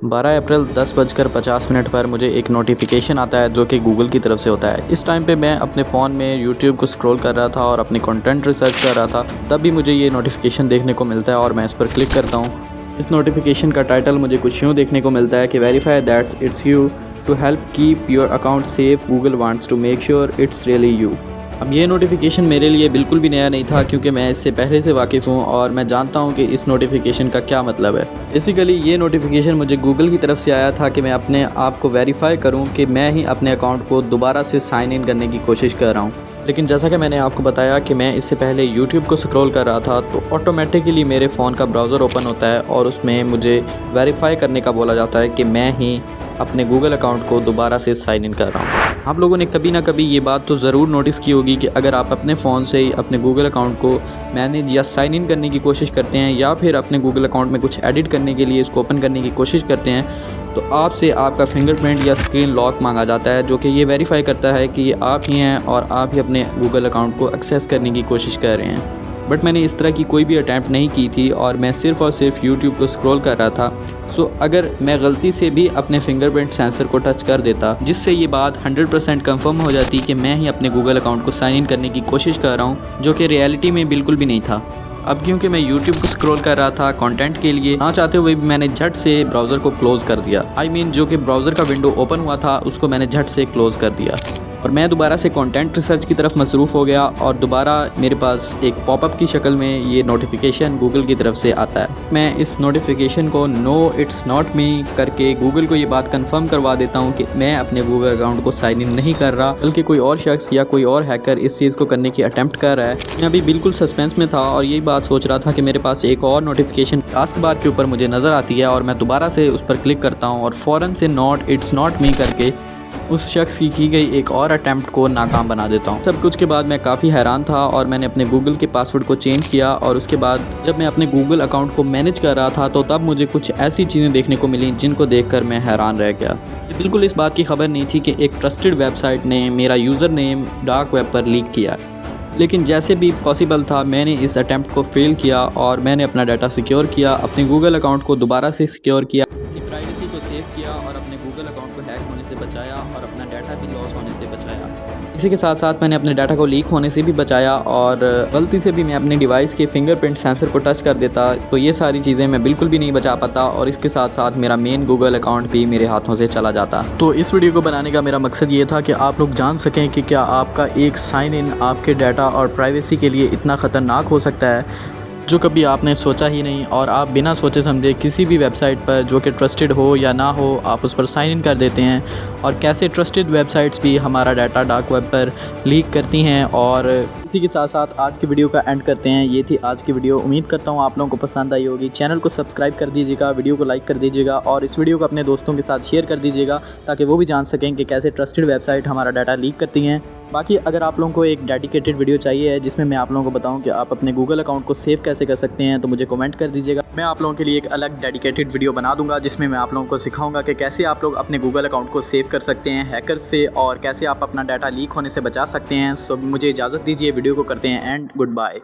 12 अप्रैल 10:50 पर मुझे एक नोटिफिकेशन आता है जो कि गूगल की तरफ से होता है। इस टाइम पे मैं अपने फ़ोन में यूट्यूब को स्क्रॉल कर रहा था और अपनी कंटेंट रिसर्च कर रहा था, तब भी मुझे ये नोटिफिकेशन देखने को मिलता है और मैं इस पर क्लिक करता हूँ। इस नोटिफिकेशन का टाइटल मुझे कुछ यूँ देखने को मिलता है कि verify that's it's you to help keep your account safe, Google wants to make sure it's really you. अब ये नोटिफिकेशन मेरे लिए बिल्कुल भी नया नहीं था, क्योंकि मैं इससे पहले से वाकिफ़ हूँ और मैं जानता हूँ कि इस नोटिफिकेशन का क्या मतलब है। बेसिकली ये नोटिफिकेशन मुझे गूगल की तरफ से आया था कि मैं अपने आप को वेरीफाई करूँ कि मैं ही अपने अकाउंट को दोबारा से साइन इन करने की कोशिश कर रहा हूँ। लेकिन जैसा कि मैंने आपको बताया कि मैं इससे पहले यूट्यूब को स्क्रॉल कर रहा था, तो ऑटोमेटिकली मेरे फ़ोन का ब्राउज़र ओपन होता है और उसमें मुझे वेरीफाई करने का बोला जाता है कि मैं ही अपने गूगल अकाउंट को दोबारा से साइन इन कर रहा हूँ। आप लोगों ने कभी ना कभी ये बात तो ज़रूर नोटिस की होगी कि अगर आप अपने फ़ोन से ही अपने गूगल अकाउंट को मैनेज या साइन इन करने की कोशिश करते हैं, या फिर अपने गूगल अकाउंट में कुछ एडिट करने के लिए इसको ओपन करने की कोशिश करते हैं, तो आपसे आपका फिंगरप्रिंट या स्क्रीन लॉक मांगा जाता है, जो कि ये वेरीफाई करता है कि ये आप ही हैं और आप ही अपने गूगल अकाउंट को एक्सेस करने की कोशिश कर रहे हैं। बट मैंने इस तरह की कोई भी अटैम्प्ट नहीं की थी और मैं सिर्फ़ और सिर्फ यूट्यूब को स्क्रॉल कर रहा था। सो अगर मैं गलती से भी अपने फिंगरप्रिंट सेंसर को टच कर देता, जिससे ये बात 100% कंफर्म हो जाती कि मैं ही अपने गूगल अकाउंट को साइन इन करने की कोशिश कर रहा हूँ, जो कि रियलिटी में बिल्कुल भी नहीं था। अब क्योंकि मैं यूट्यूब को स्क्रॉल कर रहा था कंटेंट के लिए, ना चाहते हुए भी मैंने झट से ब्राउज़र को क्लोज़ कर दिया। जो कि ब्राउज़र का विंडो ओपन हुआ था उसको मैंने झट से क्लोज़ कर दिया और मैं दोबारा से कंटेंट रिसर्च की तरफ मसरूफ़ हो गया और दोबारा मेरे पास एक पॉपअप की शक्ल में ये नोटिफिकेशन गूगल की तरफ से आता है। मैं इस नोटिफिकेशन को नो इट्स नॉट मी करके गूगल को ये बात कंफर्म करवा देता हूँ कि मैं अपने गूगल अकाउंट को साइन इन नहीं कर रहा, बल्कि कोई और शख्स या कोई और हैकर इस चीज़ को करने की अटैम्प्ट कर रहा है। मैं अभी बिल्कुल सस्पेंस में था और यही बात सोच रहा था कि मेरे पास एक और नोटिफिकेशन टास्क बार के ऊपर मुझे नज़र आती है और मैं दोबारा से उस पर क्लिक करता हूँ और फ़ौरन से नॉट इट्स नॉट मी करके उस शख्स की गई एक और अटैम्प्ट को नाकाम बना देता हूँ। सब कुछ के बाद मैं काफ़ी हैरान था और मैंने अपने गूगल के पासवर्ड को चेंज किया और उसके बाद जब मैं अपने गूगल अकाउंट को मैनेज कर रहा था, तो तब मुझे कुछ ऐसी चीज़ें देखने को मिली जिनको देखकर मैं हैरान रह गया। मुझे बिल्कुल इस बात की खबर नहीं थी कि एक ट्रस्टेड वेबसाइट ने मेरा यूज़र नेम डार्क वेब पर लीक किया, लेकिन जैसे भी पॉसिबल था मैंने इस अटैम्प्ट को फेल किया और मैंने अपना डाटा सिक्योर किया, अपने गूगल अकाउंट को दोबारा से सिक्योर किया, अपनी प्राइवेसी को सेव किया और अपने गूगल अकाउंट को हैक होने से बचाया और अपना डाटा भी लॉस होने से बचाया। इसी के साथ साथ मैंने अपने डाटा को लीक होने से भी बचाया और गलती से भी मैं अपने डिवाइस के फिंगरप्रिंट सेंसर को टच कर देता तो ये सारी चीज़ें मैं बिल्कुल भी नहीं बचा पाता और इसके साथ साथ मेरा मेन गूगल अकाउंट भी मेरे हाथों से चला जाता। तो इस वीडियो को बनाने का मेरा मकसद ये था कि आप लोग जान सकें कि क्या आपका एक साइन इन आपके डाटा और प्राइवेसी के लिए इतना ख़तरनाक हो सकता है जो कभी आपने सोचा ही नहीं, और आप बिना सोचे समझे किसी भी वेबसाइट पर जो कि ट्रस्टेड हो या ना हो आप उस पर साइन इन कर देते हैं, और कैसे ट्रस्टेड वेबसाइट्स भी हमारा डाटा डार्क वेब पर लीक करती हैं। और इसी के साथ साथ आज की वीडियो का एंड करते हैं। ये थी आज की वीडियो। उम्मीद करता हूँ आप लोगों को पसंद आई होगी। चैनल को सब्सक्राइब कर दीजिएगा, वीडियो को लाइक कर दीजिएगा और इस वीडियो को अपने दोस्तों के साथ शेयर कर दीजिएगा ताकि वो भी जान सकें कि कैसे ट्रस्टेड वेबसाइट हमारा डाटा लीक करती हैं। बाकी अगर आप लोगों को एक डेडिकेटेड वीडियो चाहिए है जिसमें मैं आप लोगों को बताऊं कि आप अपने गूगल अकाउंट को सेव कैसे कर सकते हैं, तो मुझे कमेंट कर दीजिएगा। मैं आप लोगों के लिए एक अलग डेडिकेटेड वीडियो बना दूंगा जिसमें मैं आप लोगों को सिखाऊंगा कि कैसे आप लोग अपने गूगल अकाउंट को सेव कर सकते हैं हैकर्स से और कैसे आप अपना डाटा लीक होने से बचा सकते हैं। सो मुझे इजाज़त दीजिए, वीडियो को करते हैं एंड गुड बाय।